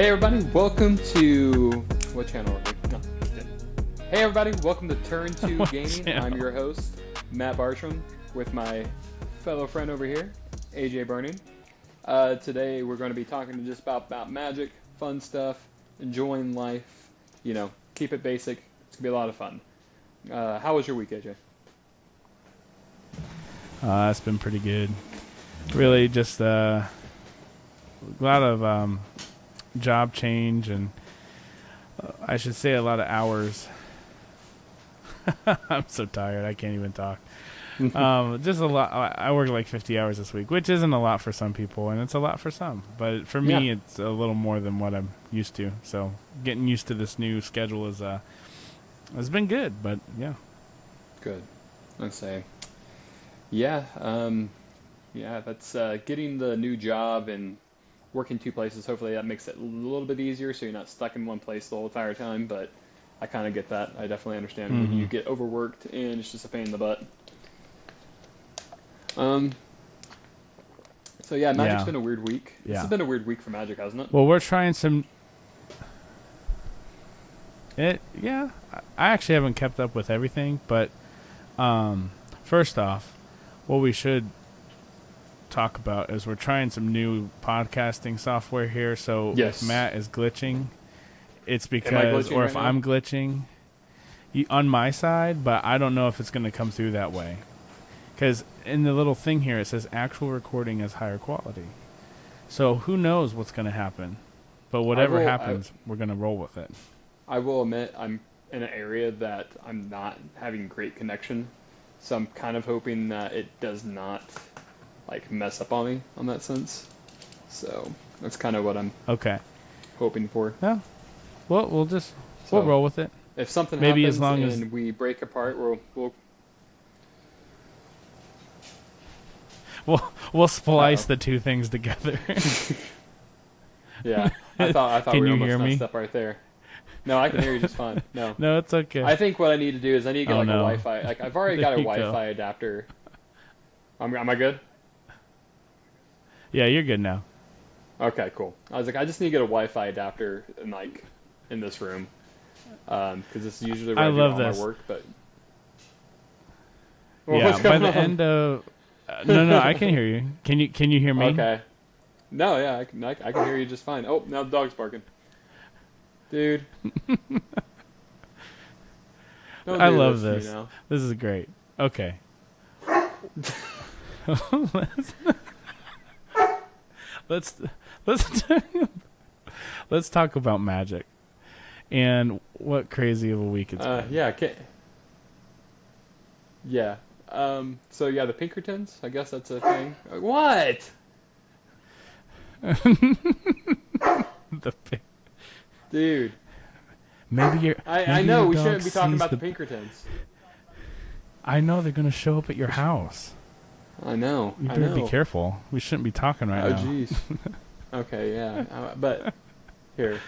Hey everybody, welcome to what channel are we? No, just kidding. Hey everybody, welcome to Turn 2 What Gaming. channel? I'm your host, Matt Bartram, with my fellow friend over here, AJ Burning. Today we're going to be talking just about magic, fun stuff, enjoying life. You know, keep it basic. It's gonna be a lot of fun. How was your week, AJ? It's been pretty good. Really, just a lot of job change, and I should say a lot of hours. I'm so tired. I can't even talk. Just a lot. I work like 50 hours this week, which isn't a lot for some people, and it's a lot for some. But for me, Yeah. it's a little more than what I'm used to. So getting used to this new schedule has been good. But yeah. Good. Let's say. Yeah, yeah, that's getting the new job and working two places. Hopefully that makes it a little bit easier so you're not stuck in one place the whole entire time, but I kind of get that. I definitely understand when Hmm. you get overworked and it's just a pain in the butt. Um, so yeah, Magic's Yeah. been a weird week. This has Yeah. been a weird week for Magic, hasn't it? Well, we're trying some. Yeah, I actually haven't kept up with everything, but first off, what we should talk about is we're trying some new podcasting software here. So if Yes. Matt is glitching, it's Am I because, glitching or right if now? I'm glitching, on my side, but I don't know if it's going to come through that way. Because in the little thing here, it says actual recording is higher quality. So who knows what's going to happen? But I whatever will. happens, we're going to roll with it. I will admit I'm in an area that I'm not having great connection, so I'm kind of hoping that it does not like mess up on me on that sense. So that's kind of what I'm Okay. hoping for. Yeah. Well, we'll So roll with it. if something Maybe as happens long as and we break apart, we'll we'll splice uh-oh. the two things together. Yeah. I thought Can we you almost hear me? messed up right there. No, I can hear you just fine. No. No, it's okay. I think what I need to do is I need to get Oh like a no. Wi-Fi. Like I've already There got a you go. Wi-Fi adapter. Am I good? Yeah, you're good now. Okay, cool. I was like, I just need to get a Wi-Fi adapter in like in this room, because this is usually where I I do love all my this. work. But well, Yeah, what's by going the on? end of no, I can hear you. Can you hear me? Okay. No, yeah, I can hear you just fine. Oh, now the dog's barking, dude. Don't I do love this to me this. now. This is great. Okay. let's let's let's talk about magic and what crazy of a week it's been. Yeah, yeah. So yeah, the Pinkertons. I guess that's a thing. What? The pi- Dude, maybe I your know we dog shouldn't be talking sees about the the. Pinkertons. I know they're gonna show up at your house. I know. You I better be know. careful. We shouldn't be talking right Oh, now. jeez. Okay, yeah. But here,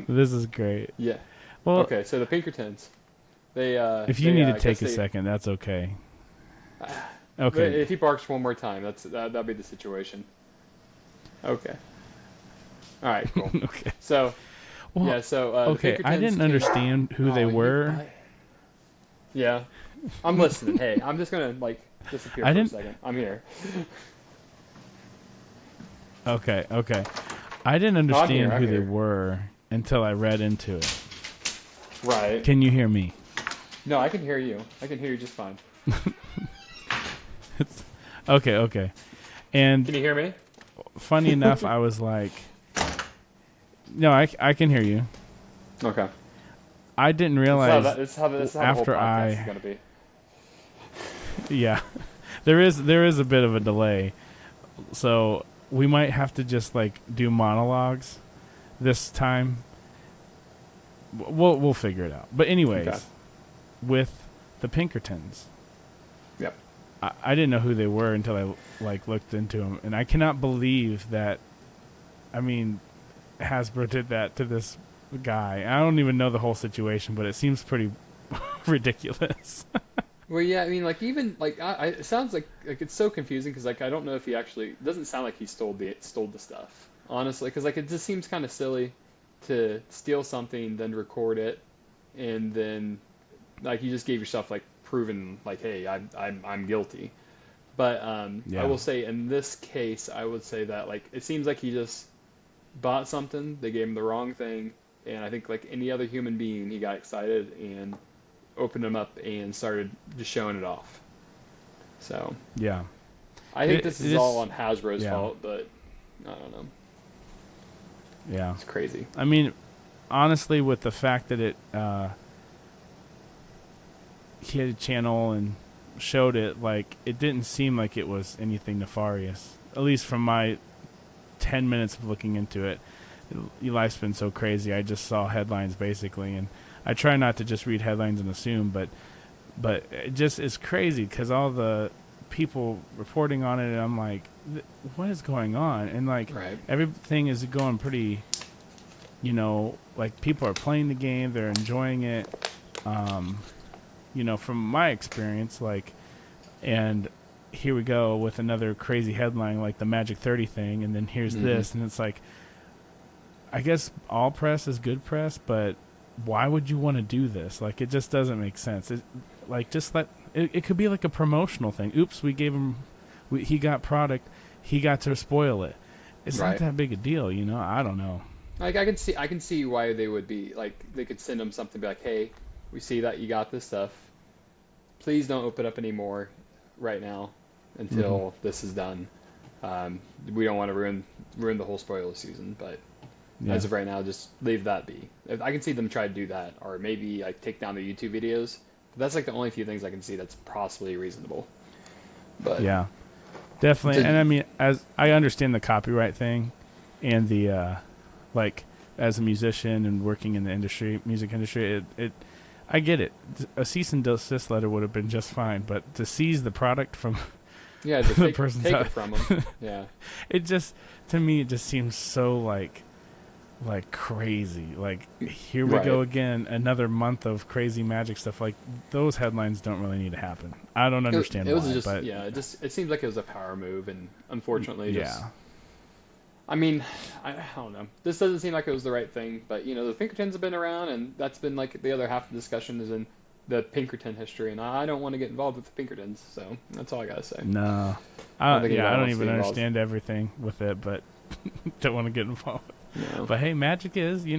This is great. yeah. Well, Okay, so the Pinkertons, they if you need to I take guess a they, second, that's okay. but Okay. if he barks one more time, that'll be the situation. Okay. All right, cool. Okay. So Well, yeah, so the okay. I Pinkertons didn't came. understand who they Oh, were. yeah, I'm listening. Hey, I'm just gonna like disappear I for a didn't. second. I'm here. Okay. Okay. I didn't No, I'm here. understand I'm who they here. were until I read into it. Right. Can you hear me? No, I can hear you. I can hear you just fine. It's, okay. Okay. And Can you hear me? funny enough, I was like, no, I can hear you. Okay. I didn't This is how realize this is how the whole after podcast is I gonna be. yeah, there is a bit of a delay, so we might have to just like do monologues this time. We'll figure it out. But anyways, Okay. with the Pinkertons, Yep. I didn't know who they were until I like looked into them, and I cannot believe that. I mean, Hasbro did that to this guy. I don't even know the whole situation, but it seems pretty ridiculous. Well, yeah, I mean, like even like it sounds like it's so confusing because like I don't know if he actually it doesn't sound like he stole the stuff honestly because like it just seems kind of silly. to steal something, then record it, and then like you just gave yourself like proven like, hey, I'm guilty. But I Yeah. will say in this case, I would say that like it seems like he just bought something, they gave him the wrong thing, and I think like any other human being, he got excited and opened them up and started just showing it off. So Yeah. I think this It is all is. on Hasbro's Yeah. fault, but I don't know. Yeah. It's crazy. I mean, honestly, with the fact that he had a channel and showed it, like it didn't seem like it was anything nefarious. At least from my 10 minutes of looking into it. Life's been so crazy. I just saw headlines basically, and I try not to just read headlines and assume, but it just is crazy because all the people reporting on it, and I'm like, what is going on? And like Right. everything is going pretty, like people are playing the game, they're enjoying it. Um, from my experience, like, and here we go with another crazy headline like the Magic 30 thing, and then here's Hmm. this, and it's like, I guess all press is good press, but why would you want to do this? Like, it just doesn't make sense. Like, just let it could be like a promotional thing. Oops, we gave him, he got product, he got to spoil it. It's not Right. that big a deal, I don't know. Like I can see why they would be like they could send him something be like, hey, we see that you got this stuff. Please don't open up anymore right now Hmm. until this is done. We don't want to ruin the whole spoiler season, but Yeah, as of right now, just leave that be. I can see them try to do that, or maybe like take down the YouTube videos. But that's like the only few things I can see that's possibly reasonable. But yeah, definitely. to, And I mean, as I understand the copyright thing, and the like, as a musician and working in the industry, music industry, it I get it. A cease and desist letter would have been just fine, but to seize the product from yeah, to the person's take house, it from them. Yeah, it just, to me, it just seems so like crazy. Like, here we go right. again, another month of crazy Magic stuff. Like, those headlines don't really need to happen. I don't understand It was why, just but yeah, it seems like it was a power move, and unfortunately, just yeah, I mean, I don't know. This doesn't seem like it was the right thing, but the Pinkertons have been around, and that's been like the other half of the discussion is in the Pinkerton history, and I don't want to get involved with the Pinkertons, so that's all I gotta say. no, I don't think yeah, I anybody don't wants to even be involved. understand everything with it, but don't want to get involved. No. But hey, Magic is, you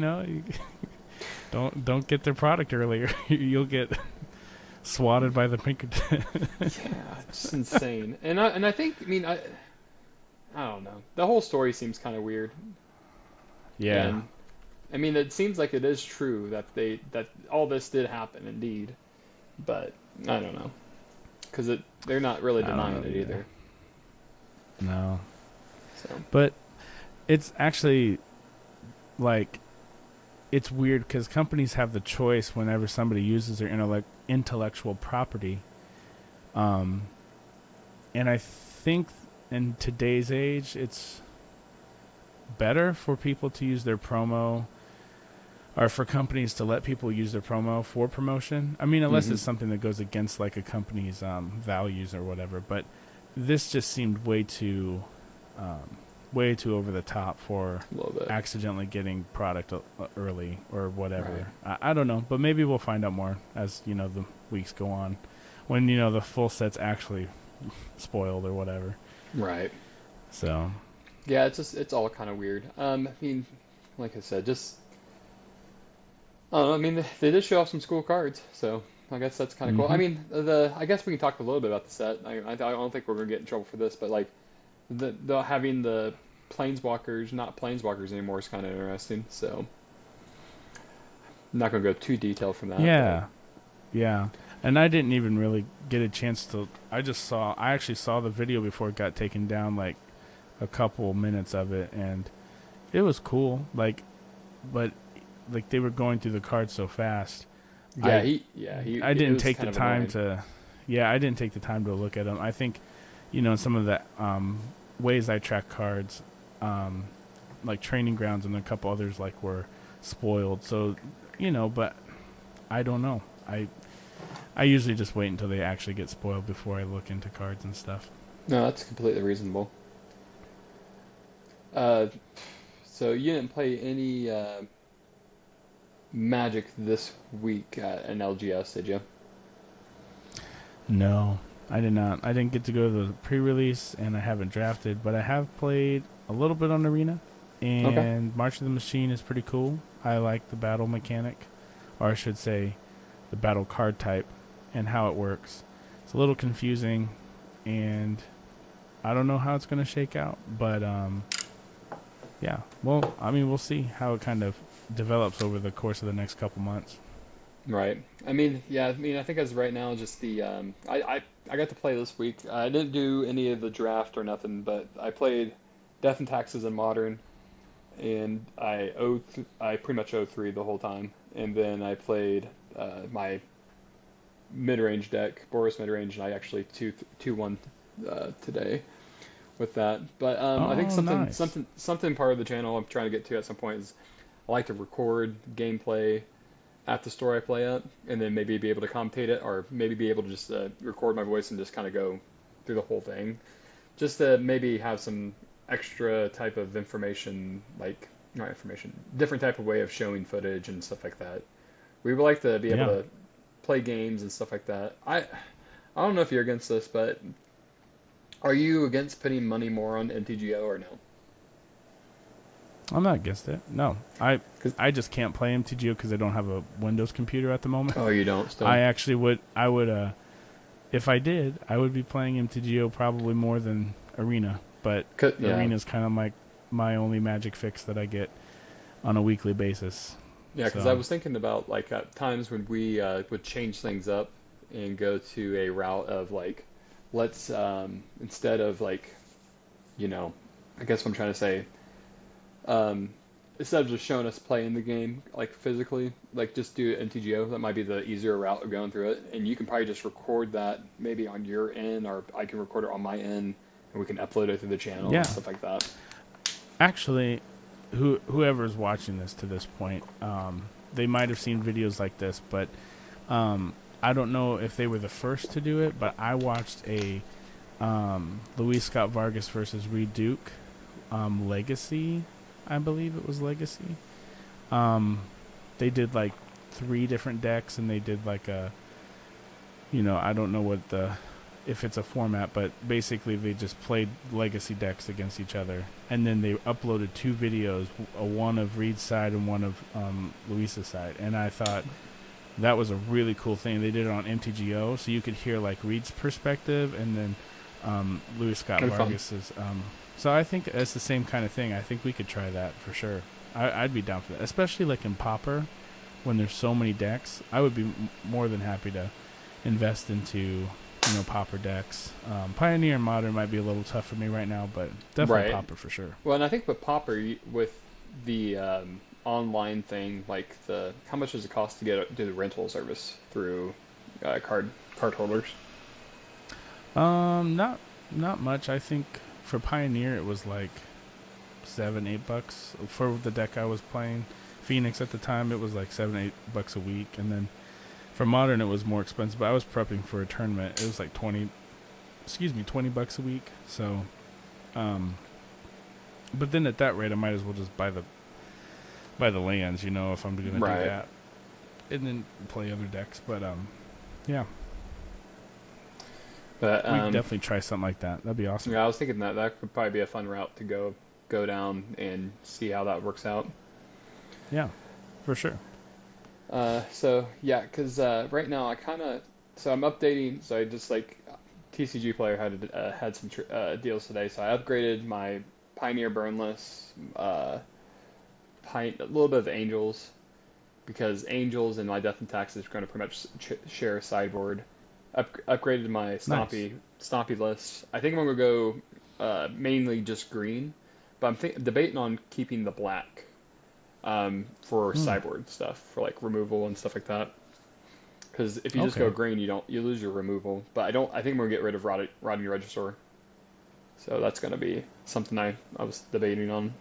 don't get their product earlier. You'll get swatted by the Pinkerton. Yeah, it's just insane. And I think I don't know. The whole story seems kind of weird, Yeah, and I mean it seems like it is true that that all this did happen indeed, but I don't know because they're not really I don't denying know it either. either. No, So but it's actually like, it's weird because companies have the choice whenever somebody uses their intellectual property. Um, and I think in today's age, it's better for people to use their promo, or for companies to let people use their promo for promotion. I mean, unless hmm it's something that goes against like a company's values or whatever. But this just seemed um, way too over the top for a little bit, accidentally getting product early or right? whatever. I don't know, but maybe we'll find out more as the weeks go on, when the full set's actually spoiled or whatever. Right. So Yeah, it's all kind of weird. I mean, like I said, just I don't know. I mean, they did show off some cool cards, so I guess that's kind of cool. I hmm mean, the I guess we can talk a little bit about the set. I don't think we're gonna get in trouble for this, but like the having the planeswalkers not planeswalkers anymore is kind of interesting. So I'm not gonna go too detailed from that, but yeah, yeah. And I didn't even really get a chance to. I actually saw the video before it got taken down, like a couple minutes of it, and it was cool. Like, but like they were going through the cards so fast. yeah, I I it didn't was take the kind of time annoying. to, yeah, I didn't take the time to look at them. I think, some of the ways I track cards, um, like Training Grounds and a couple others like were spoiled. So, but I don't know. I usually just wait until they actually get spoiled before I look into cards and stuff. No, that's completely reasonable. Uh, so you didn't play any. Magic this week at an LGS, did you? No, I did not. I didn't get to go to the pre-release, and I haven't drafted, but I have played a little bit on Arena, Okay. and March of the Machine is pretty cool. I like the battle mechanic, or I should say, the battle card type, and how it works. It's a little confusing, and I don't know how it's going to shake out, but yeah. Well, I mean, we'll see how it kind of develops over the course of the next couple months. Right. I mean, yeah. I mean, I think as of right now, just the I got to play this week. I didn't do any of the draft or nothing, but I played Death and Taxes in Modern, and I pretty much O three the whole time. And then I played my mid range deck, Boris mid range, and I actually two one today with that. But I think Oh, nice. something part of the channel I'm trying to get to at some point is I like to record gameplay at the store I play at, and then maybe be able to commentate it, or maybe be able to just record my voice and just kind of go through the whole thing, just to maybe have some extra type of information, like not information, different type of way of showing footage and stuff like that. We would like to be able Yeah. to play games and stuff like that. I don't know if you're against this, but are you against putting money more on MTGO or no? I'm not against it. No, I 'Cause, I just can't play MTGO because I don't have a Windows computer at the moment. oh, you don't still. I actually would. I would. If I did, I would be playing MTGO probably more than Arena. But Yeah, Arena's kind of like my only Magic fix that I get on a weekly basis. yeah, because I So was thinking about like at times when we would change things up and go to a route of like, let's instead of like, you know, I guess what I'm trying to say, um, instead of just showing us playing the game like physically, like just do it in TGO. That might be the easier route of going through it, and you can probably just record that maybe on your end, or I can record it on my end, and we can upload it to the channel and yeah, stuff like that. actually, whoever's watching this to this point, they might have seen videos like this, but I don't know if they were the first to do it. But I watched a Luis Scott Vargas versus Reed Duke Legacy. I believe it was Legacy. Um, they did like three different decks, and they did like a, I don't know what the, if it's a format, but basically they just played legacy decks against each other, and then they uploaded two videos, one of Reed's side and one of Luis's side, and I thought that was a really cool thing. They did it on MTGO, so you could hear like Reed's perspective, and then Luis Scott It'd be fun. Vargas's. So I think it's the same kind of thing. I think we could try that for sure. I'd be down for that, especially like in Pauper, when there's so many decks. I would be more than happy to invest into Pauper decks. Pioneer and Modern might be a little tough for me right now, but definitely Right. Pauper for sure. Well, and I think with Popper, with the online thing, like the how much does it cost to do the rental service through card holders? Not much. I think for Pioneer it was like $7-8 for the deck I was playing. Phoenix at the time it was like $7-8 a week, and then for Modern it was more expensive. But I was prepping for a tournament. It was like $20 a week. So, but then at that rate I might as well just buy the lands, if I'm gonna do Right. that, and then play other decks. But yeah, But we could definitely try something like that. That'd be awesome. yeah, I was thinking that that could probably be a fun route to go down and see how that works out. Yeah, for sure. So yeah, because right now I kind of so I'm updating. So I just like TCG player had some deals today. So I upgraded my Pioneer Burnless, a little bit of Angels because Angels and my Death and Taxes are going to pretty much share a sideboard. Upgraded my Nice. Stompy list. I think I'm going to go mainly just green, but debating on keeping the black for Hmm. sideboard stuff for like removal and stuff like that. Because if you just go Okay. green, you lose your removal. But I don't. I think I'm gonna get rid of Rotting Regisaur. So that's gonna be something I was debating on.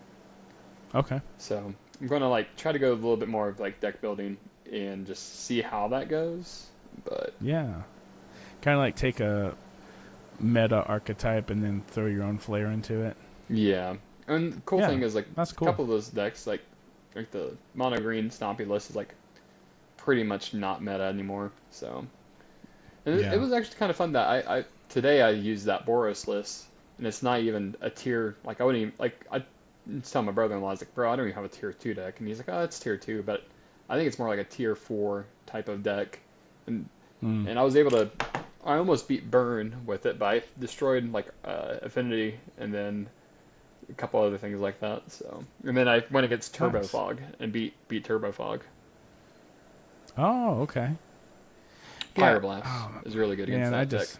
Okay. So I'm gonna like try to go a little bit more of like deck building and just see how that goes. But Yeah. Kind of like take a meta archetype and then throw your own flair into it. yeah, and the cool Yeah, thing is like that's a cool. couple of those decks like the mono green Stompy list is like pretty much not meta anymore. So, and it Yeah. was actually kind of fun that I today I used that Boros list, and it's not even a tier. Like I wouldn't even like I was telling my brother-in-law, I was like, bro, I don't even have a tier 2 deck, and he's like, oh, it's tier 2, but I think it's more like a tier 4 type of deck, and Mm. and I was able to. I almost beat Burn with it, but I destroyed like Affinity and then a couple other things like that. So, and then I went against Turbo Nice. Fog and beat Turbo Fog. Oh, okay. Yeah. Pyroblast Oh, is really good against man, I that deck. just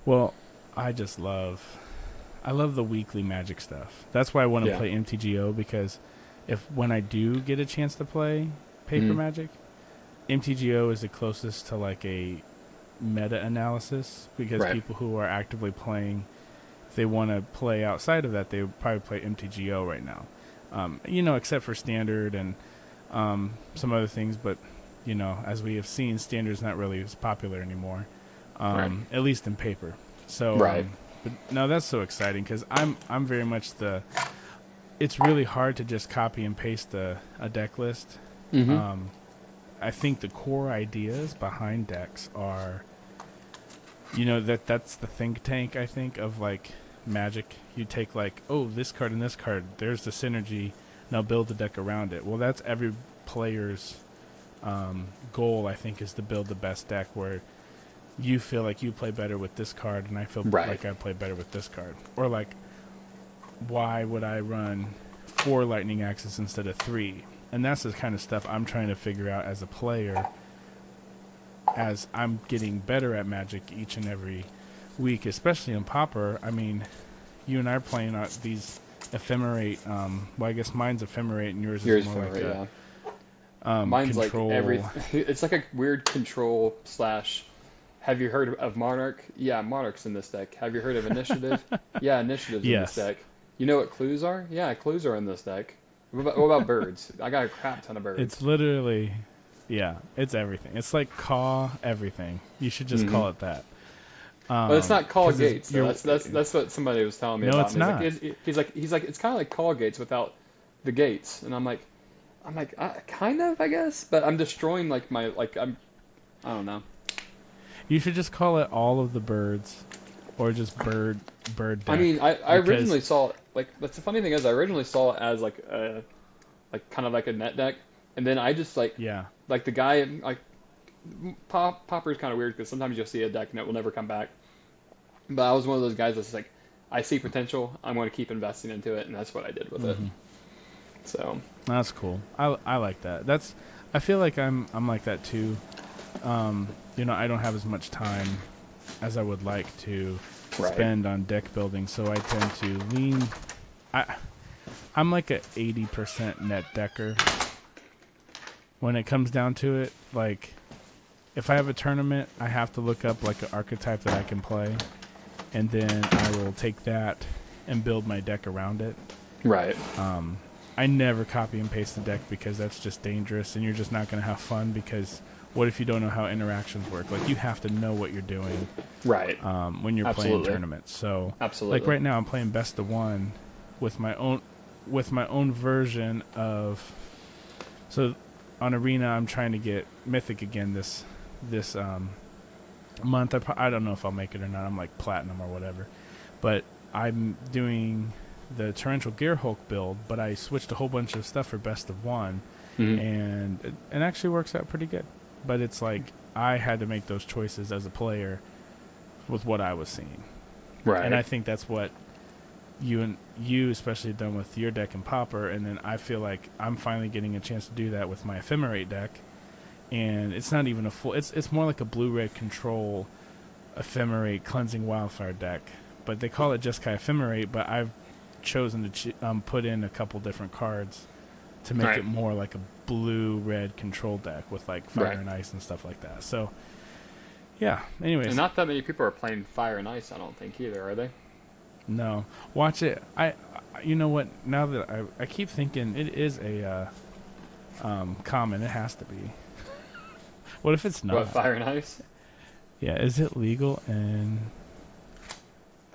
well, I just I love the weekly Magic stuff. That's why I want to Yeah. play MTGO, because if when I do get a chance to play paper Mhm. Magic, MTGO is the closest to like a meta analysis, because Right. people who are actively playing, if they want to play outside of that, they would probably play MTGO right now. Except for standard and some other things, but as we have seen, standard's not really as popular anymore, Right. at least in paper. So, Right. but no, that's so exciting, because I'm very much it's really hard to just copy and paste a deck list. Hmm. I think the core ideas behind decks are, that's the think tank, I think, of like Magic. You take like, oh, this card and this card, there's the synergy. Now build the deck around it. Well, that's every player's goal, I think, is to build the best deck where you feel like you play better with this card, and I feel Right. like I play better with this card. Or like, why would I run 4 lightning axes instead of 3? And that's the kind of stuff I'm trying to figure out as a player, as I'm getting better at Magic each and every week, especially in Pauper. I mean, you and I are playing these ephemerate. Well, I guess mine's ephemerate, and yours Yours is more for like yeah. a Mine's control. like every. It's like a weird control slash. Have you heard of Monarch? Yeah, Monarch's in this deck. Have you heard of Initiative? Yeah, Initiative's in this Yes. deck. You know what clues are? Yeah, clues are in this deck. What about birds? I got a crap ton of It's birds. literally, yeah, it's everything. It's like Caw everything. You should just Hmm. call it that. But it's not Call 'Cause Gates. So you're, that's what somebody was telling me no, about. it's And not. he's like it's kind of like Call Gates without the gates. And I'm like kind of, I guess, but I'm destroying like my like I don't know. You should just call it all of the birds, or just bird I deck. mean, I Because originally saw it, like that's the funny thing is I originally saw it as like kind of like a net deck, and then I just yeah, like the guy like Popper's kind of weird because sometimes you'll see a deck and it will never come back. But I was one of those guys that's like, I see potential, I'm going to keep investing into it, and that's what I did with it. So that's cool. I like that. I feel like I'm like that too. I don't have as much time as I would like to Right. spend on deck building, so I tend to lean. I'm like a 80% net decker. When it comes down to it, like, if I have a tournament, I have to look up like an archetype that I can play, and then I will take that and build my deck around it. Right. I never copy and paste the deck, because that's just dangerous, and you're just not going to have fun, because what if you don't know how interactions work? Like, you have to know what you're doing Right. when you're playing Absolutely. tournaments. So, Absolutely. like right now, I'm playing best of one with my own version of. So, on Arena, I'm trying to get Mythic again this month. I don't know if I'll make it or not. I'm like Platinum or whatever, but I'm doing the Torrential Gearhulk build, but I switched a whole bunch of stuff for best of one, Mhm. and it actually works out pretty good. But it's like I had to make those choices as a player with what I was seeing, Right. and I think that's what you especially done with your deck and Pauper, and then I feel like I'm finally getting a chance to do that with my Ephemerate deck, and it's not even a full. It's more like a blue-red control Ephemerate Cleansing Wildfire deck, but they call it Jeskai Ephemerate. But I've chosen to put in a couple different cards to make Right. it more like a blue-red control deck with like fire Right. and ice and stuff like that. So, yeah. Anyways, And not that many people are playing Fire and Ice, I don't think either, are they? no, watch it. You know what? Now that I keep thinking it is a common, it has to be. What if it's not? What, Fire and Ice? Yeah, is it legal in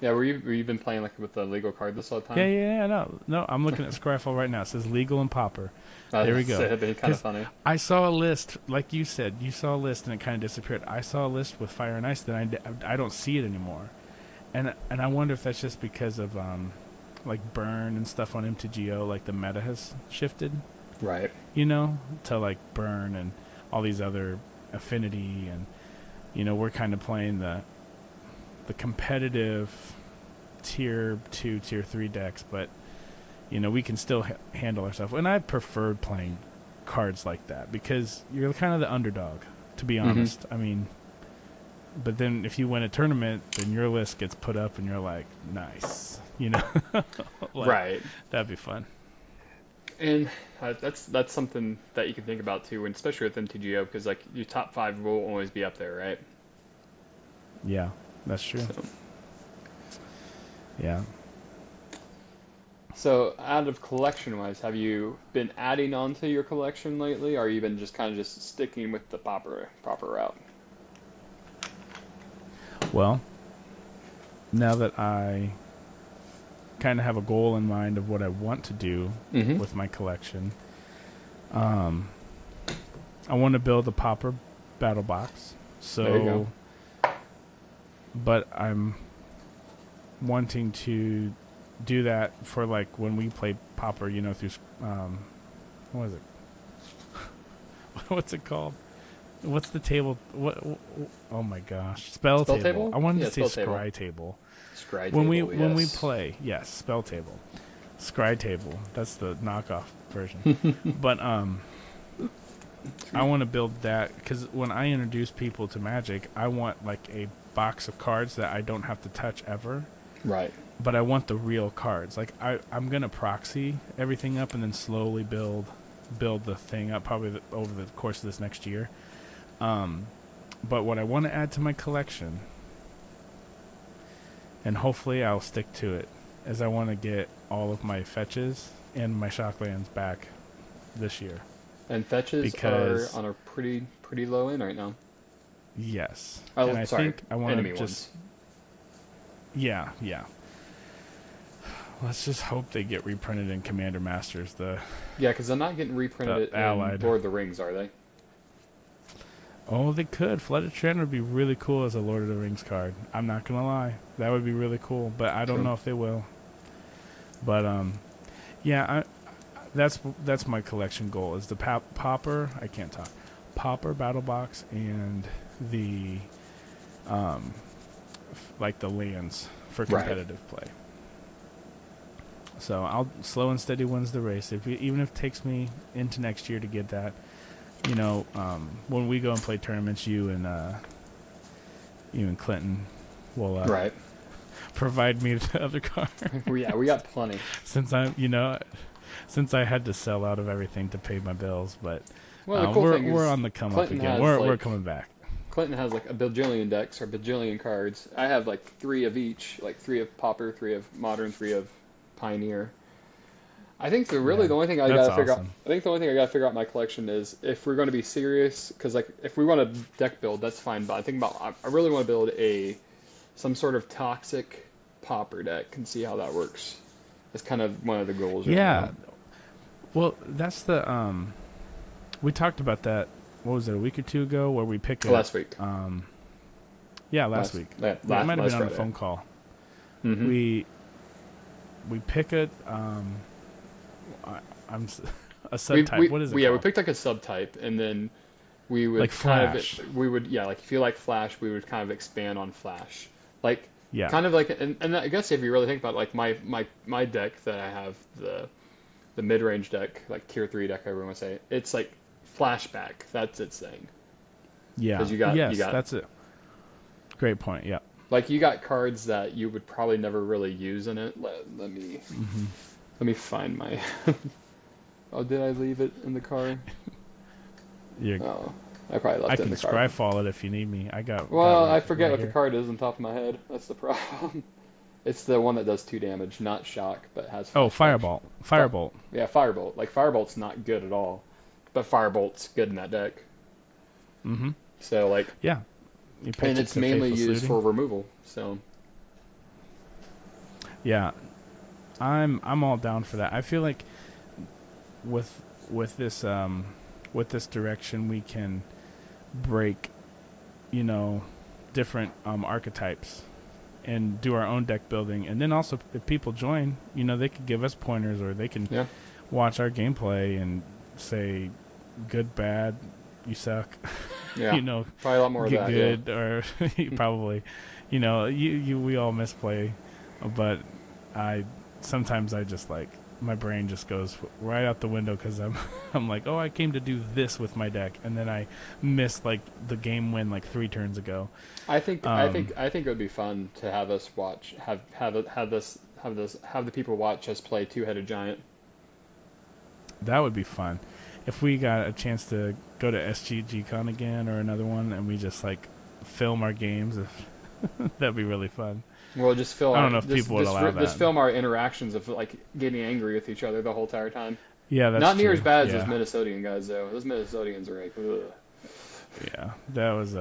Yeah, were you been playing like with the legal card this whole Yeah, time? yeah, yeah. No. I'm looking at Scryfall right now. It says legal and pauper. There we go. It'd be kind of Because funny. I saw a list, like you said, you saw a list and it kind of disappeared. I saw a list with Fire and Ice, then I don't see it anymore. And I wonder if that's just because of like burn and stuff on MTGO, like the meta has shifted, Right. to like burn and all these other affinity, and we're kind of playing the competitive tier 2, tier 3 decks, but we can still handle ourselves. And I preferred playing cards like that because you're kind of the underdog, to be honest. I mean, but then if you win a tournament, then your list gets put up and you're like, nice, like, Right. that'd be fun. And that's something that you can think about too, and especially with MTGO, because like your top five will always be up there, right? Yeah, that's true. So, Yeah. so out of collection wise, have you been adding on to your collection lately, or you been just kind of just sticking with the proper route? Well, now that I kind of have a goal in mind of what I want to do Mm-hmm. with my collection, I want to build a pauper battle box. There you go. But I'm wanting to do that for like when we play pauper, through what is it? What's it called? What's the table? What? Oh my gosh, spell Spell table. table? I wanted Yeah, to say spell table. scry table. Scry When we table, when we yes. play, yes, spell table, scry table. That's the knockoff version. But I want to build that because when I introduce people to Magic, I want like a box of cards that I don't have to touch ever. Right. But I want the real cards. Like I'm gonna proxy everything up and then slowly build the thing up probably over the course of this next year. But what I want to add to my collection, and hopefully I'll stick to it, is I want to get all of my fetches and my shocklands back this year. And fetches Because are on a pretty low end right now. yes, Oh, and I sorry, think I want enemy to just ones. yeah. Let's just hope they get reprinted in Commander Masters. Yeah, because they're not getting reprinted The in Allied. Lord of the Rings, are they? Oh, they could. Flooded Trend would be really cool as a Lord of the Rings card. I'm not gonna lie, that would be really cool. But I don't True. know if they will. But yeah, that's my collection goal is the Pauper. I can't talk. Pauper Battle Box and the like the lands for Right. competitive play. So I'll slow and steady wins the race. Even if it takes me into next year to get that. When we go and play tournaments, you and Clinton will Right. provide me the other card. Yeah, we got plenty. since I had to sell out of everything to pay my bills, but Well, the cool thing we're is on the come Clinton up again. has, We're like- coming back. Clinton has like a bajillion decks or bajillion cards. I have like 3 of each, like 3 of Pauper, 3 of Modern, 3 of Pioneer. I think the only thing I that's gotta figure out. awesome. I think the only thing I gotta figure out in my collection is if we're going to be serious, because like if we want to deck build, that's fine. But I really want to build some sort of toxic Pauper deck and see how that works. That's kind of one of the goals. Right Yeah. now. Well, that's the we talked about that. What was it, a week or two ago, where we picked Last week. Yeah, last week. Yeah, It might have last been on a Friday. phone call. Mhm. We pick a a subtype. What is it Yeah, we called? picked like a subtype, and then we would Like Flash. like if you like Flash, we would kind of expand on Flash, like Yeah. kind of like, and I guess if you really think about it, like my deck that I have, the mid range deck, like tier 3 deck, everyone would say, it's like flashback. That's its thing. Yeah. 'Cause you got- that's it. Great point. Yeah. Like you got cards that you would probably never really use in it. Mm-hmm. Let me find my. Oh, did I leave it in the car? Oh, I probably left I it in can the car. Scryfall it if you need me. I got. Well, got I forget right what here. the card is on top of my head. That's the problem. It's the one that does 2 damage, not shock, but has. Oh, flash. Firebolt. Firebolt. Yeah, Firebolt. Like Firebolt's not good at all, but Firebolt's good in that deck. Mm-hmm. So like, Yeah. You picked and it it's to mainly Faithful used Suiting. for removal. So Yeah, I'm all down for that. I feel like with with this with this direction we can break, you know, different archetypes and do our own deck building. And then also, if people join, you know, they could give us pointers, or they can Yeah. watch our gameplay and say, good, bad, you suck. Yeah. You know, Probably a lot more of get that. good, or probably, you know, we all misplay, but sometimes I just like, my brain just goes right out the window because I'm like, oh, I came to do this with my deck, and then I missed like the game win like 3 turns ago. I think it would be fun to have us watch have the people watch us play Two-Headed Giant. That would be fun. If we got a chance to go to SGG Con again or another one, and we just like film our games, that'd be really fun. We'll just film. I don't know if people would allow that. Just film our interactions of like getting angry with each other the whole entire time. Yeah, that's not near true. as bad as Yeah. those Minnesotian guys though. Those Minnesotians are like, ugh. Yeah, that was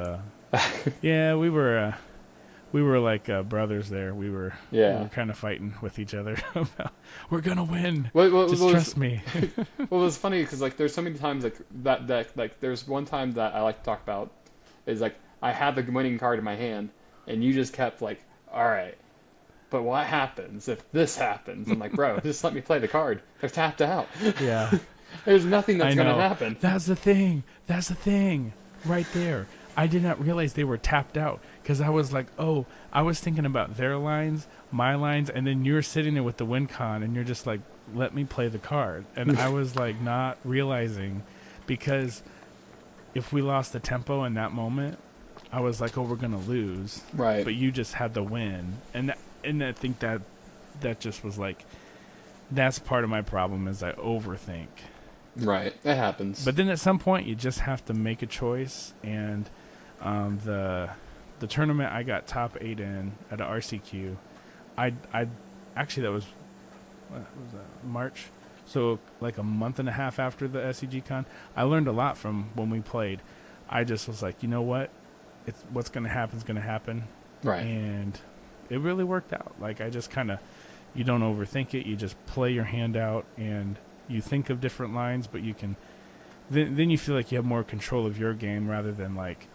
yeah, we were like brothers there. We were kind of fighting with each other about, we're gonna win. Just trust me. Well, it was funny because like there's so many times like that like there's one time that I like to talk about is like I had the winning card in my hand and you just kept like, all right, but what happens if this happens? I'm like, bro, just let me play the card. They're tapped out. Yeah. There's nothing that's I know. gonna happen. That's the thing. Right there. I did not realize they were tapped out because I was like, oh, I was thinking about their lines, my lines, and then you're sitting there with the win con and you're just like, let me play the card. And I was like not realizing, because if we lost the tempo in that moment, I was like, oh, we're going to lose. Right. But you just had the win. And I think that just was like, that's part of my problem is I overthink. Right. It happens. But then at some point you just have to make a choice, and the tournament I got top 8 in at a RCQ. I actually, that was, what was that, March? So like a month and a half after the SCG Con. I learned a lot from when we played. I just was like, you know what? It's what's going to happen is going to happen. Right. And it really worked out. Like, I just kind of, you don't overthink it. You just play your hand out, and you think of different lines, but you can, then you feel like you have more control of your game rather than like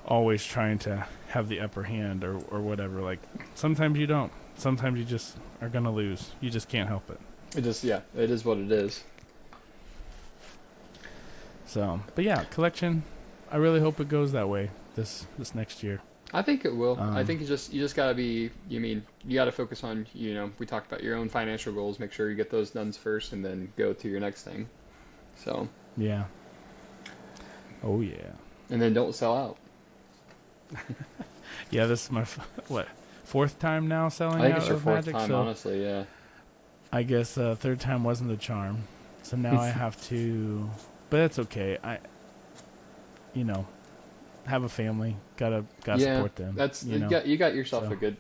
always trying to have the upper hand or whatever. Like, sometimes you don't. Sometimes you just are going to lose. You just can't help it. It is what it is. So, but yeah, collection, I really hope it goes that way this next year. I think it will. I think you just gotta be. You gotta focus on. We talked about your own financial goals. Make sure you get those done first, and then go to your next thing. So. Yeah. Oh yeah. And then don't sell out. Yeah, this is my fourth time now selling out. I think it's your fourth Magic, time, so honestly. Yeah. I guess third time wasn't the charm, so now I have to. But that's okay. Have a family. Gotta support them. You got yourself a good.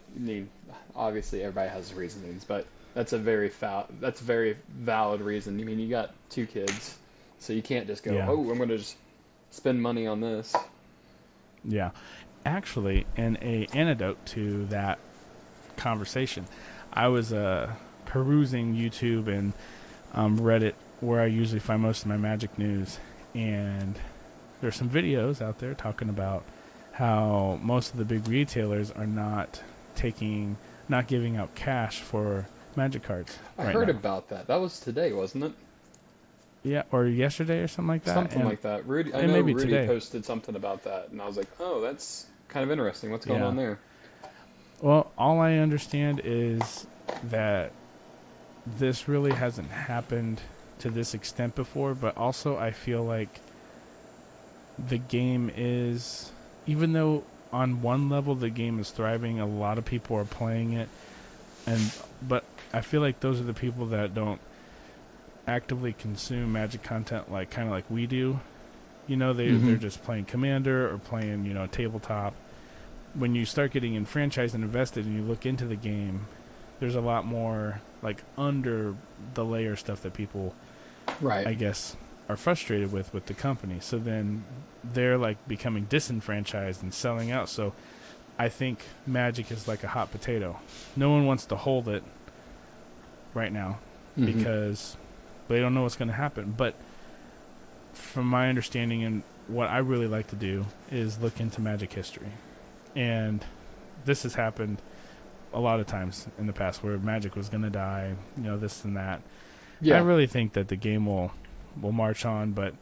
Obviously everybody has reasonings, but that's a very valid reason. You got 2 kids, so you can't just go, oh, I'm gonna just spend money on this. Yeah, actually, and a antidote to that conversation, I was perusing YouTube and Reddit, where I usually find most of my Magic news, and there's some videos out there talking about how most of the big retailers are not giving out cash for Magic cards. I heard about that. That was today, wasn't it? Yeah, or yesterday or something like that. Something like that. I know Rudy posted something about that, and I was like, oh, that's kind of interesting. What's going on there? Well, all I understand is that this really hasn't happened to this extent before, but also I feel like the game is, even though on one level the game is thriving, a lot of people are playing it, but I feel like those are the people that don't actively consume Magic content kind of like we do. They're just playing Commander or playing, tabletop. When you start getting enfranchised and invested and you look into the game, there's a lot more like under the layer stuff that people, right, I guess, are frustrated with the company. So then they're like becoming disenfranchised and selling out. So I think Magic is like a hot potato. No one wants to hold it, right now Mm-hmm. because they don't know what's going to happen. But from my understanding and what I really like to do is look into Magic history. And this has happened a lot of times in the past where Magic was going to die, this and that. I Yeah. really think that the game will march on, but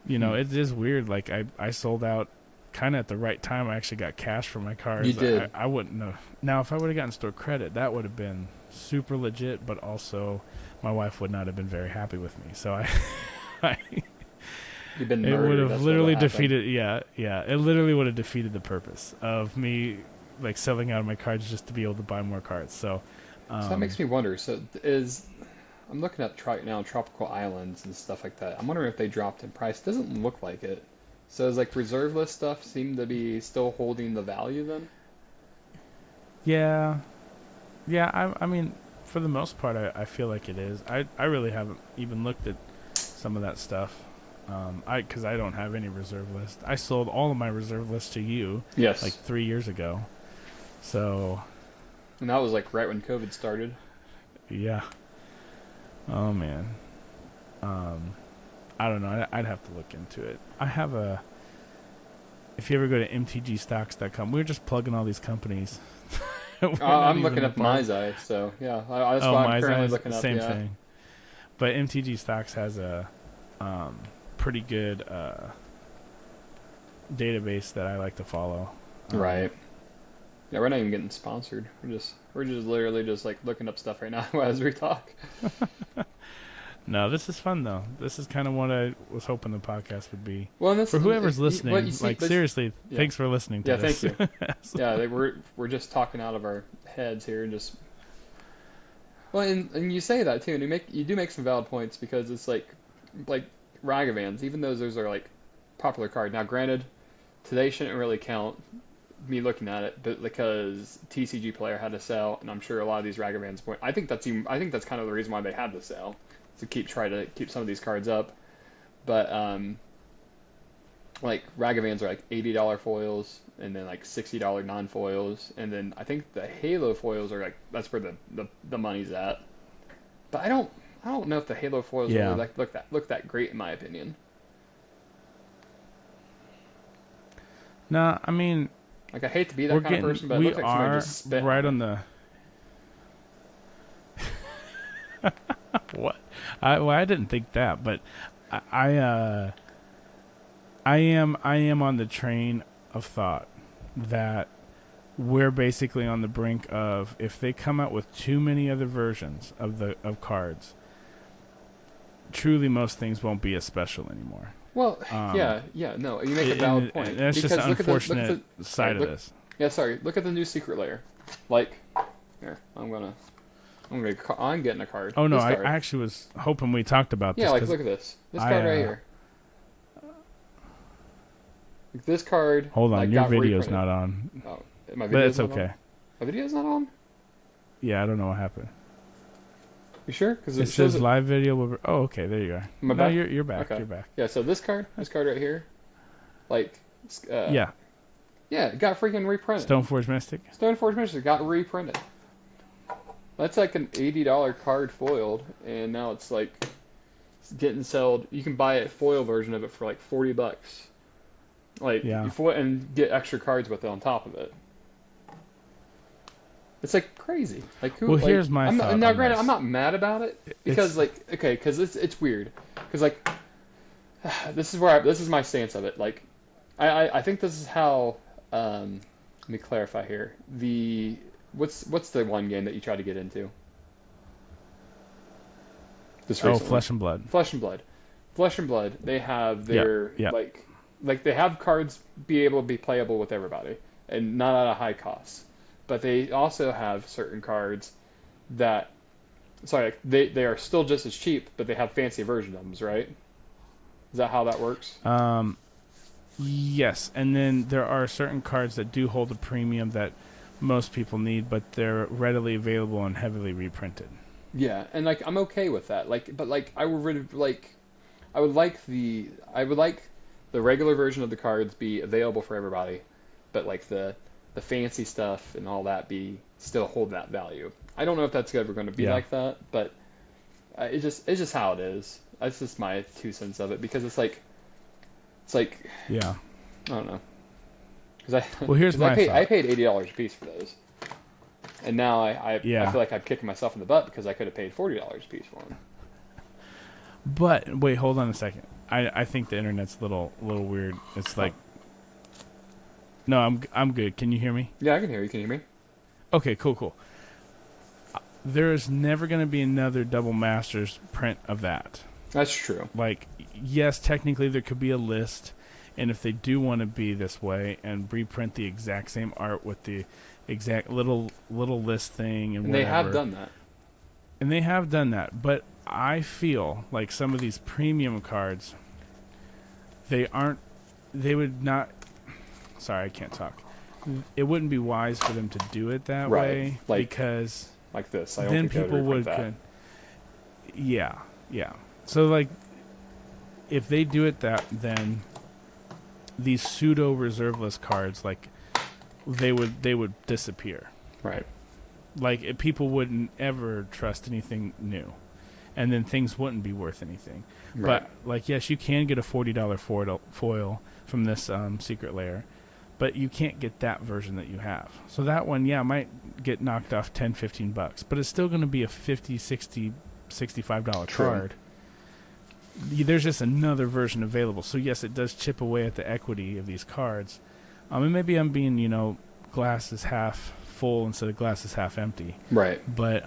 it is weird. Like I sold out kind of at the right time. I actually got cash for my cards. You did. I wouldn't have. Now, if I would have gotten store credit, that would have been super legit, but also my wife would not have been very happy with me. So I You've been it murdered. would have That's literally what happened. defeated. Yeah, it literally would have defeated the purpose of me like selling out of my cards just to be able to buy more cards. So, So that makes me wonder. So I'm looking at right now tropical islands and stuff like that. I'm wondering if they dropped in price. Doesn't look like it. So is like reserve list stuff seem to be still holding the value then? yeah. I mean, for the most part, I feel like it is. I really haven't even looked at some of that stuff. Because I don't have any reserve list. I sold all of my reserve list to you Yes. like 3 years ago. So, And that was like right when COVID started. yeah. Oh man. I don't know. I'd have to look into it. I have a. If you ever go to mtgstocks.com, we're just plugging all these companies. I'm looking up MyZai, so yeah, that's what I'm currently looking up. Same Yeah. thing. But MTG Stocks has a pretty good database that I like to follow. Right. Yeah, we're not even getting sponsored. We're just literally just like looking up stuff right now as we talk. No, this is fun though. This is kind of what I was hoping the podcast would be. Well, and this, For whoever's what listening, you see, like but- seriously, yeah. thanks for listening to Yeah, this. thank you. Yeah, we're just talking out of our heads here and just. Well, and you say that too, and you do make some valid points because it's like Ragavans, even though those are like popular card. Now, granted, today shouldn't really count me looking at it, but because TCG player had to sell, and I'm sure a lot of these Ragavans point. I think that's kind of the reason why they had to sell to try to keep some of these cards up, but like Ragavans are like $80 foils and then like $60 non-foils, and then I think the Halo foils are like that's where the money's at. But I don't know if the Halo foils Yeah. really look that great in my opinion. No, I mean Like I hate to be that we're kind getting of person, but it we looks like somebody are just spit right on on it. the. What? I didn't think that, but I am on the train of thought that we're basically on the brink of if they come out with too many other versions of cards, truly most things won't be as special anymore. Well, Um, yeah, no, you make a valid point. And that's just Because an look at the- unfortunate side look- of this. Yeah, sorry. Look at the new secret layer. Like, here, I'm getting a card. Oh no, This I card. actually was hoping we talked about Yeah, this. like 'Cause look at this. This I, card right uh, here. Like, this card. hold on, like, your got video's reprinted. not on, Oh, my but video's it's not okay. on? My video's not on. Yeah, I don't know what happened. You sure? Because It says live video. Oh, okay, there you are. Am I No, back? you're back. Okay. You're back. Yeah. So this card right here, like, Yeah, yeah, it got freaking reprinted. Stoneforge Mystic. Stoneforge Mystic got reprinted. That's like an $80 card foiled, and now it's like it's getting sold. You can buy a foil version of it for like $40. Like, Yeah. and get extra cards with it on top of it. It's like crazy. Like who? Well, like, here's my I'm thought not, now, on granted, this. I'm not mad about it because because it's weird. Because like this is my stance of it. Like I think this is how. Let me clarify here. What's the one game that you try to get into? Just Oh, recently. Flesh and Blood. Flesh and Blood. Flesh and Blood. They have their yeah. like they have cards be able to be playable with everybody and not at a high cost. But they also have certain cards that they are still just as cheap, but they have fancy versions of them, right? Is that how that works? Yes, and then there are certain cards that do hold a premium that most people need, but they're readily available and heavily reprinted. Yeah, and like I'm okay with that. Like, but like I would like the regular version of the cards be available for everybody, but like the fancy stuff and all that be still hold that value. I don't know if that's ever going to be Yeah. like that, but it's just how it is. That's just my 2 cents of it because it's like Yeah. I don't know because I Well, here's because I my paid thought. $80 a piece for those, and now I Yeah. feel like I'm kicking myself in the butt because I could have paid $40 a piece for them. But wait, hold on a second. I think the internet's a little weird. It's Oh, like no, I'm good. Can you hear me? yeah, I can hear you. Can you hear me? Okay, cool. There is never going to be another Double Masters print of that. That's true. Like, yes, technically there could be a list, and if they do want to be this way and reprint the exact same art with the exact little list thing and And they whatever, have done that. and they have done that, but I feel like some of these premium cards, they would not. Sorry, I can't talk. It wouldn't be wise for them to do it that Right. way Like because like this. I don't then think they people reprint would. that. Yeah. So like, if they do it that, then these pseudo reserve list cards, like, they would disappear. Right. Like people wouldn't ever trust anything new, and then things wouldn't be worth anything. Right. But like, yes, you can get a $40 foil from this secret layer, but you can't get that version that you have. So that one, yeah, might get knocked off $10-15, but it's still going to be a $50, $60, $65 True. card. There's just another version available. So yes, it does chip away at the equity of these cards. And maybe I'm being, glass is half full instead of glass is half empty. Right. But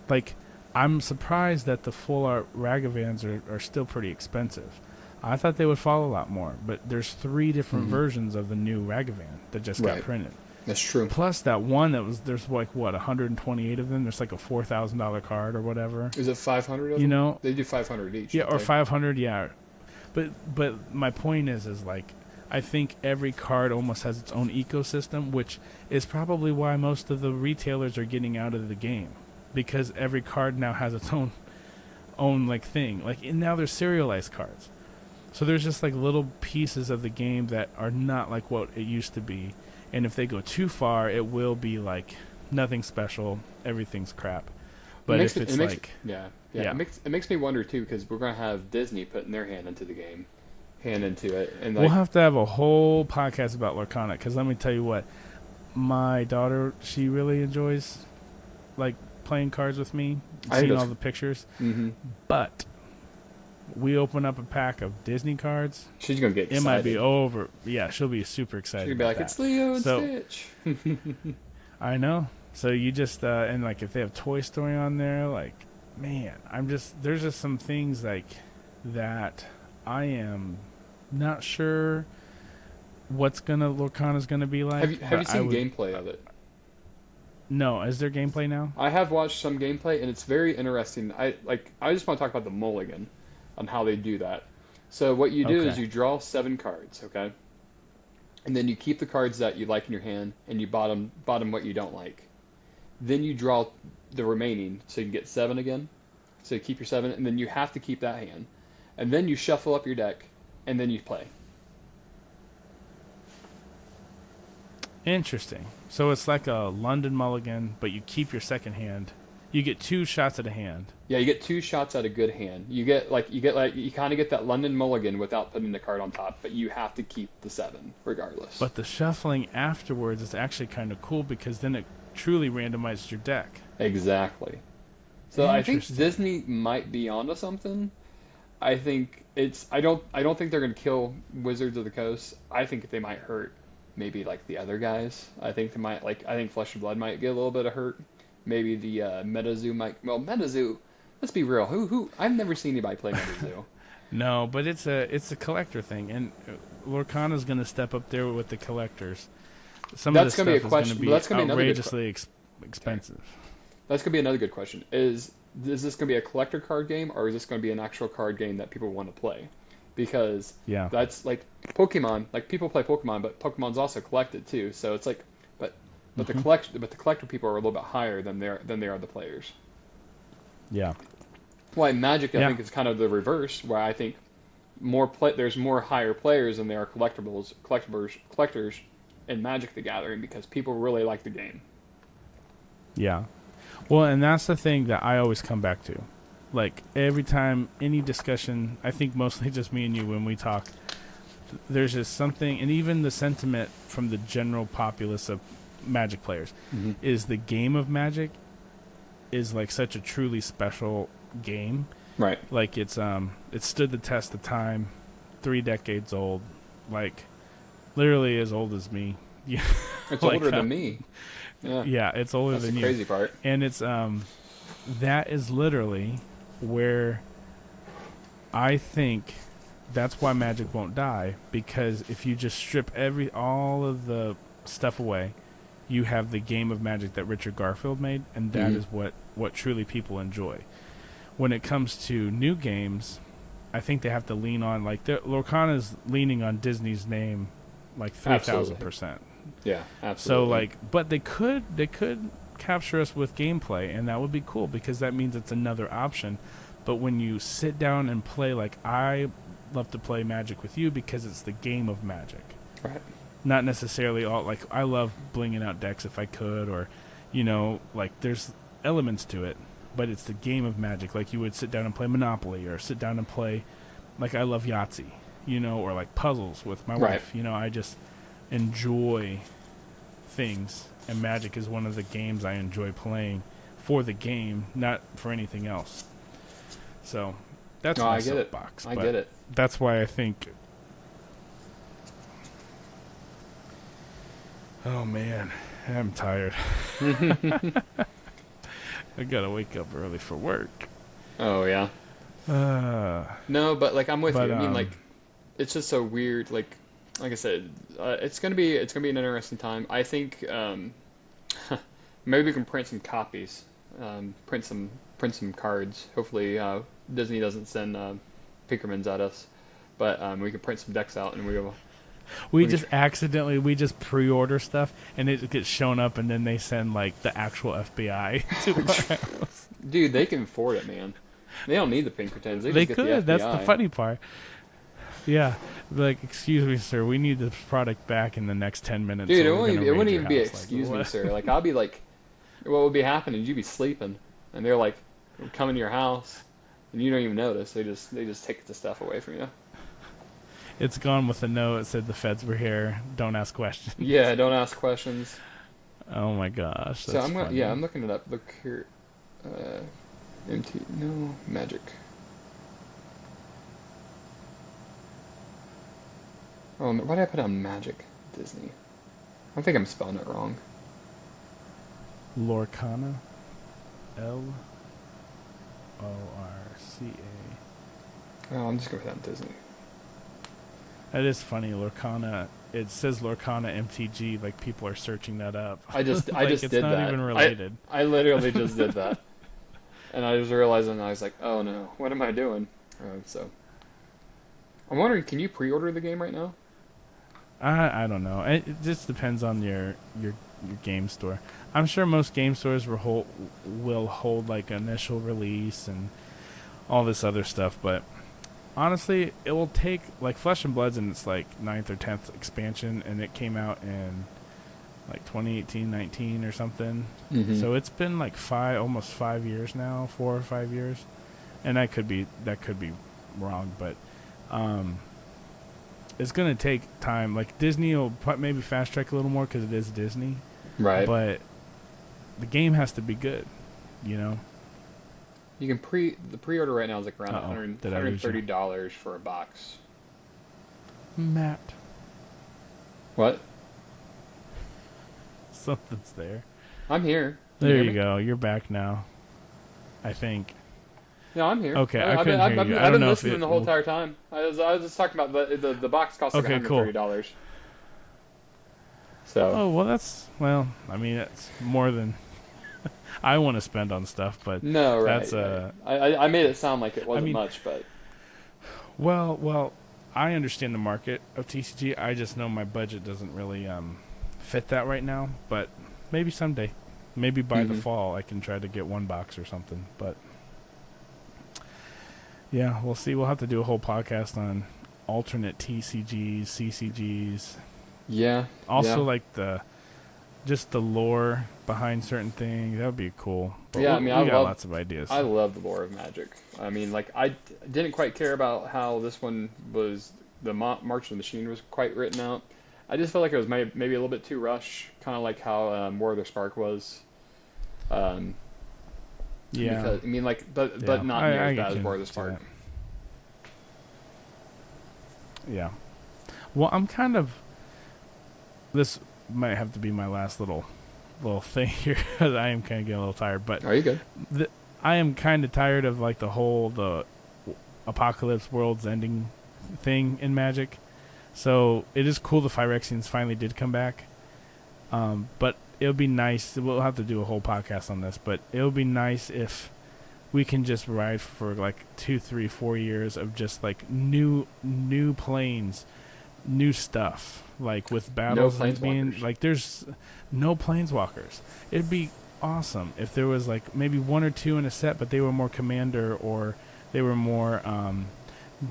like, I'm surprised that the full art Ragavans are still pretty expensive. I thought they would fall a lot more, but there's 3 different versions of the new Ragavan that just got Right. printed. That's true. Plus that one there's like what 128 of them. There's like a $4,000 card or whatever. Is it 500 of You them? know, They do 500 each. yeah, don't or they? 500, yeah. But my point is like, I think every card almost has its own ecosystem, which is probably why most of the retailers are getting out of the game, because every card now has its own like thing. Like, and now there's serialized cards, so there's just like little pieces of the game that are not like what it used to be. And if they go too far, it will be like nothing special, everything's crap. But if it's like, yeah. yeah. It makes me wonder too because we're gonna have Disney putting their hand into the game, hand into it, and we'll like have to have a whole podcast about Lorcana, because let me tell you what, my daughter, she really enjoys like playing cards with me, I think seeing that's- all the pictures. hmm But we open up a pack of Disney cards, she's gonna get it excited. might be over. Yeah, she'll be super excited. She's gonna be about like, that. it's Leo and So- Stitch. I know. So you just and like if they have Toy Story on there, like, man, there's just some things like that I am not sure what's Lorcana's gonna be like. Have you but I seen would- gameplay of it? No, is there gameplay now? I have watched some gameplay and it's very interesting. I just want to talk about the mulligan on how they do that. So what you do is Okay. you draw 7 cards, okay? And then you keep the cards that you like in your hand and you bottom what you don't like. Then you draw the remaining so you can get 7 again. So you keep your 7 and then you have to keep that hand. And then you shuffle up your deck and then you play. Interesting. So it's like a London mulligan, but you keep your second hand. You get 2 shots at a hand. Yeah, you get 2 shots at a good hand. You kind of get that London mulligan without putting the card on top, but you have to keep the 7 regardless. But the shuffling afterwards is actually kind of cool, because then it truly randomizes your deck. Exactly. So I think Interesting. Disney might be onto something. I think I don't think they're gonna kill Wizards of the Coast. I think they might hurt maybe like the other guys. I think I think Flesh and Blood might get a little bit of hurt. Maybe the MetaZoo might. Well, MetaZoo. Let's be real. Who? I've never seen anybody play MetaZoo. No, but it's a collector thing, and Lorcana's going to step up there with the collectors. Some That's of gonna this be a stuff is going question- to be but that's gonna be another good outrageously expensive. That's gonna be another good question. Is this gonna be a collector card game or is this gonna be an actual card game that people want to play? Because Yeah. that's like Pokemon. Like people play Pokemon, but Pokemon's also collected too. So it's like, but the collector people are a little bit higher than they are the players. Yeah. Well, in Magic, I Yeah. think it's kind of the reverse, where I think there's more higher players than there are collectors in Magic the Gathering because people really like the game. Yeah. Well, and that's the thing that I always come back to. Like every time any discussion, I think mostly just me and you when we talk, there's just something, and even the sentiment from the general populace of Magic players is the game of Magic is like such a truly special game. Right. Like it stood the test of time, 3 decades old, like literally as old as me. Yeah, It's like, older than me. Yeah. Yeah, it's older That's than the you. crazy part. And it's that is literally where I think that's why Magic won't die, because if you just strip all of the stuff away, you have the game of Magic that Richard Garfield made, and that is what truly people enjoy. When it comes to new games, I think they have to lean on, like, Lorcana's leaning on Disney's name like 3,000%. Yeah, absolutely. So like, but they could capture us with gameplay, and that would be cool because that means it's another option. But when you sit down and play, like I love to play Magic with you because it's the game of Magic. Right. Not necessarily all, like, I love blinging out decks if I could, or, you know, like there's elements to it, but it's the game of Magic. Like you would sit down and play Monopoly, or sit down and play, like I love Yahtzee, you know, or like puzzles with my wife. You know, I just enjoy things, and Magic is one of the games I enjoy playing for the game, not for anything else. So that's my soapbox. I get it. That's why I think. Oh man, I'm tired. I gotta wake up early for work. Oh yeah. No, but like I'm with you. I mean, like, it's just so weird. Like I said, it's gonna be an interesting time. I think maybe we can print some copies, print some cards. Hopefully, Disney doesn't send Pinkermans at us, but we can print some decks out, and we just pre-order stuff, and it gets shown up, and then they send like the actual FBI to our house. Dude, they can afford it, man. They don't need the Pinkertons. They just get could. the FBI. That's the funny part. Yeah, like, excuse me, sir, we need this product back in the next 10 minutes. Dude, it wouldn't even be excuse me, sir. Like, I'll be like, what would be happening? You'd be sleeping, and they're like, coming to your house, and you don't even notice. They just take the stuff away from you. It's gone with a note. It said the feds were here. Don't ask questions. Yeah, don't ask questions. Oh my gosh. So I'm looking it up. Look here, Magic. Oh, why did I put on Magic Disney? I think I'm spelling it wrong. Lorcana. Lorca. Oh, I'm just gonna put on Disney. That is funny, Lorcana. It says Lorcana MTG, like people are searching that up. I just like, did that. It's not even related. I literally just did that, and I was realizing, I was like, oh no, what am I doing? So I'm wondering, can you pre-order the game right now? I don't know. It just depends on your game store. I'm sure most game stores will hold like initial release and all this other stuff, but honestly, it will take, like, Flesh and Blood's in its like 9th or 10th expansion, and it came out in like 2018, 19 or something. Mm-hmm. So it's been like almost 5 years now, 4 or 5 years, and that could be wrong, but it's gonna take time. Like, Disney will maybe fast track a little more because it is Disney, right? But the game has to be good, you know. You can the pre-order right now is like around $130 for a box. Matt. What? Something's there. I'm here. There you go. You're back now, I think. No, I'm here. Okay, I couldn't hear you. I've been listening the whole entire time. I was just talking about the box costs like $130. Cool. So. Oh well, I mean, that's more than I want to spend on stuff, but no, right. That's right. I made it sound like it wasn't much, but. Well, I understand the market of TCG. I just know my budget doesn't really fit that right now. But maybe someday, maybe by the fall, I can try to get one box or something. But yeah, we'll see. We'll have to do a whole podcast on alternate TCGs, CCGs. Yeah. Also, like the just the lore behind certain things. That would be cool. But Yeah, I we, mean, we got lots of ideas. I love the lore of Magic. I mean, like didn't quite care about how this one was. The March of the Machine was quite written out. I just felt like it was maybe a little bit too rush, kind of like how War of the Spark was. Um, Yeah, because I mean, like, but yeah. not near I as bad as can War of the see Spark. that. Yeah. Well, I'm kind of. This might have to be my last little thing here because I am kind of getting a little tired. But Are you good? I am kind of tired of like the apocalypse world's ending thing in Magic. So it is cool the Phyrexians finally did come back. But it would be nice. We'll have to do a whole podcast on this, but it would be nice if we can just ride for like 2, 3, 4 years of just like new planes, new stuff, like with battles being planeswalkers. like there's no planeswalkers. It'd be awesome if there was like maybe 1 or 2 in a set, but they were more commander or they were more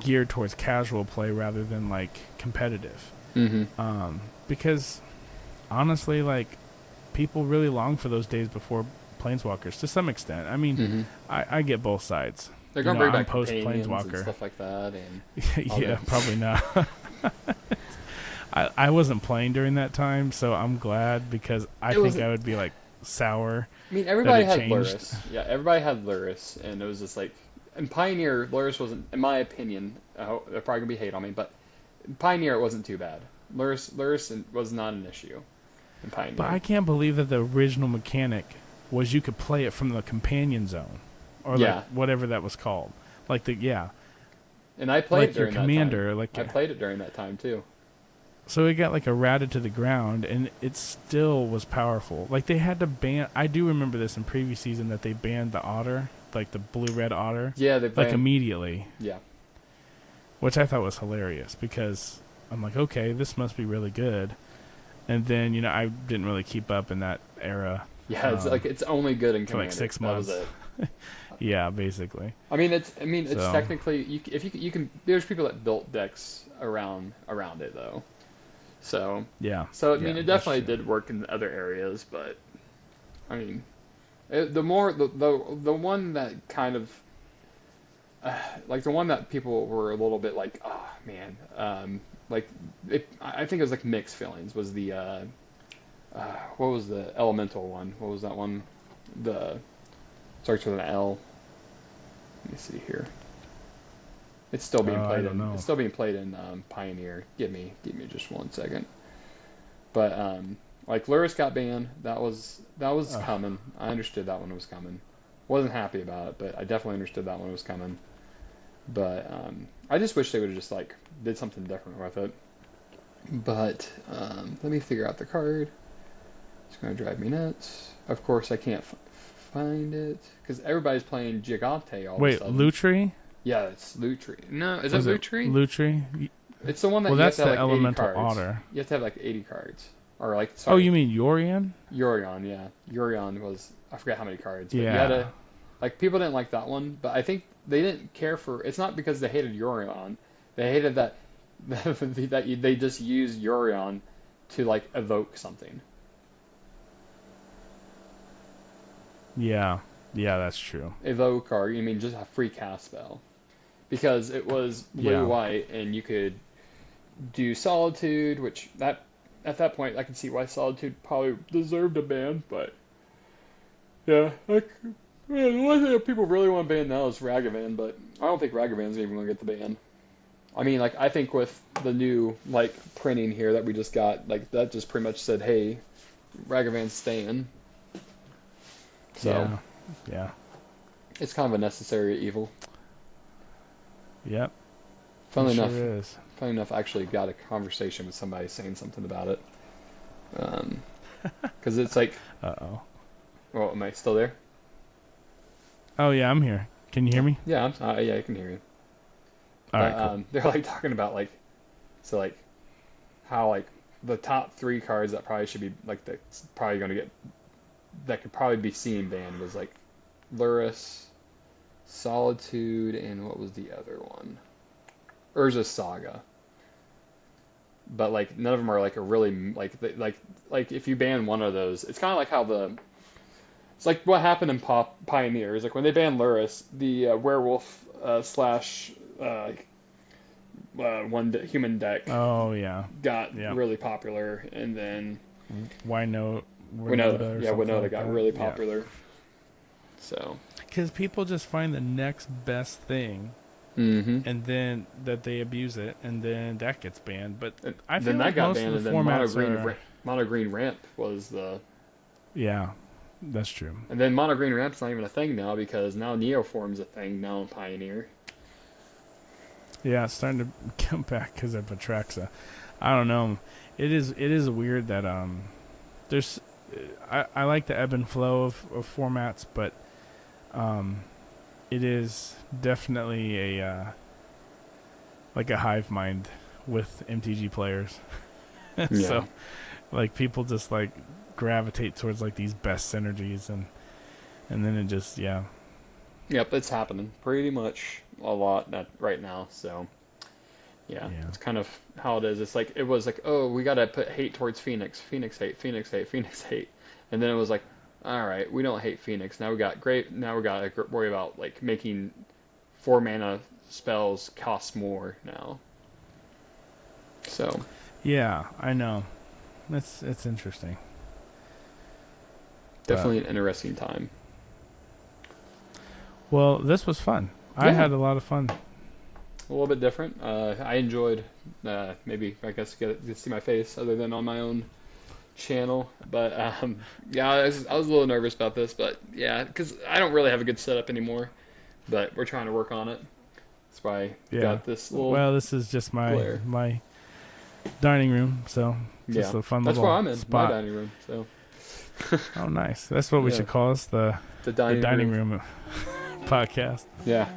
geared towards casual play rather than like competitive. Mm-hmm. Because honestly, like people really long for those days before planeswalkers to some extent. I mean, Mm-hmm. I get both sides. They're gonna bring I'm back post companions and planeswalker. stuff like that, and Yeah, probably not. I wasn't playing during that time, so I'm glad because I think I would be like sour. I mean, everybody it had changed. Lurrus. Yeah, everybody had Lurrus, and it was just like, in Pioneer, Lurrus wasn't, in my opinion, they're probably gonna be hate on me, but in Pioneer it wasn't too bad. Lurrus was not an issue in Pioneer. But I can't believe that the original mechanic was you could play it from the companion zone, or like whatever that was called. Like and I played like it during your commander, that time. like I played it during that time too. So it got like errated to the ground, and it still was powerful. Like they had to ban. I do remember this in previous season that they banned the otter, like the blue-red otter. Yeah, they banned, like immediately. Yeah. Which I thought was hilarious because I'm like, okay, this must be really good. And then I didn't really keep up in that era. Yeah, it's only good in for Commander. like 6 That was months. it. Yeah, basically. I mean, it's So- technically you can. There's people that built decks around it though. So Yeah. I mean, Yeah, it that's definitely true. did work in other areas, but I mean, the one that kind of like the one that people were a little bit like, oh man, like I think it was like mixed feelings was the what was the elemental one? What was that one? The starts with an L. Let me see here. It's still being I played don't in. know. It's still being played in Pioneer. Give me just 1 second. But like Lurrus got banned. That was coming. I understood that one was coming. Wasn't happy about it, but I definitely understood that one was coming. But I just wish they would have just like did something different with it. But let me figure out the card. It's gonna drive me nuts. Of course, I can't find it because everybody's playing Gigante all of a Wait, sudden. Lutri? Yeah, it's Lutri. No, is Was it it Lutri? Lutri? It's the one that Well, you that's have to the have like 80 elemental cards. otter. You have to have like 80 cards. Or like, Oh, sorry, you mean Yorion? Yorion, yeah. Yorion was, I forget how many cards. But Yeah. you had to, like, people didn't like that one, but I think they didn't care for, it's not because they hated Yorion. They hated that, they just used Yorion to, like, evoke something. Yeah. Yeah, that's true. Evoke, or, you mean, just a free cast spell. Because it was blue-white, and you could do Solitude, which at that point I can see why Solitude probably deserved a ban, but yeah, the only thing that people really want to ban now is Ragavan, but I don't think Ragavan's even going to get the ban. I mean, like, I think with the new, like, printing here that we just got, like, that just pretty much said, hey, Ragavan's staying. So, Yeah. Yeah. it's kind of a necessary evil. Yep. Funnily It enough, sure is. I actually got a conversation with somebody saying something about it. Because it's like, Uh-oh. well, am I still there? Oh, yeah, I'm here. Can you hear me? Yeah, yeah, I can hear you. All right, But, cool. they're like talking about like, so like, how like the top 3 cards that probably should be like that's probably going to get that could probably be seen banned was like Lurrus, Solitude, and what was the other one? Urza Saga. but like none of them are like a really like if you ban one of those, it's kind of like how it's like what happened in Pioneers. Like when they banned Luris, the werewolf slash human deck Oh yeah, got yeah. really popular, and then Why no? Winota, yeah, Winota like got that. really Yeah. popular. So, Because people just find the next best thing, mm-hmm. and then that they abuse it, and then that gets banned. But And I then feel that like got most banned, of the and then formats Mono Green Ramp was yeah, that's true. and then Mono Green Ramp's not even a thing now because now Neoform's a thing now in Pioneer. Yeah, it's starting to come back because of Atraxa. I don't know. It is weird that there's I like the ebb and flow of formats, but it is definitely a like a hive mind with MTG players. Yeah. So like people just like gravitate towards like these best synergies, and then it just Yep, it's happening pretty much a lot right now. So, yeah, Yeah. it's kind of how it is. It's like it was like, oh, we gotta put hate towards Phoenix, Phoenix hate, Phoenix hate, Phoenix hate, and then it was like, all right, we don't hate Phoenix. Now we gotta worry about like making 4 mana spells cost more now. So, yeah, I know. It's interesting. definitely an interesting time. Well, this was fun. I Yeah. had a lot of fun. A little bit different. I enjoyed maybe I guess get to see my face other than on my own channel. But yeah, I was a little nervous about this, but yeah, because I don't really have a good setup anymore. But we're trying to work on it. That's why I Yeah. got this little. Well, this is just glare. my dining room, so Yeah, just a fun that's little where I'm in spot. my dining room. So Oh, nice. That's what we Yeah. should call us, the the dining dining room podcast. Yeah.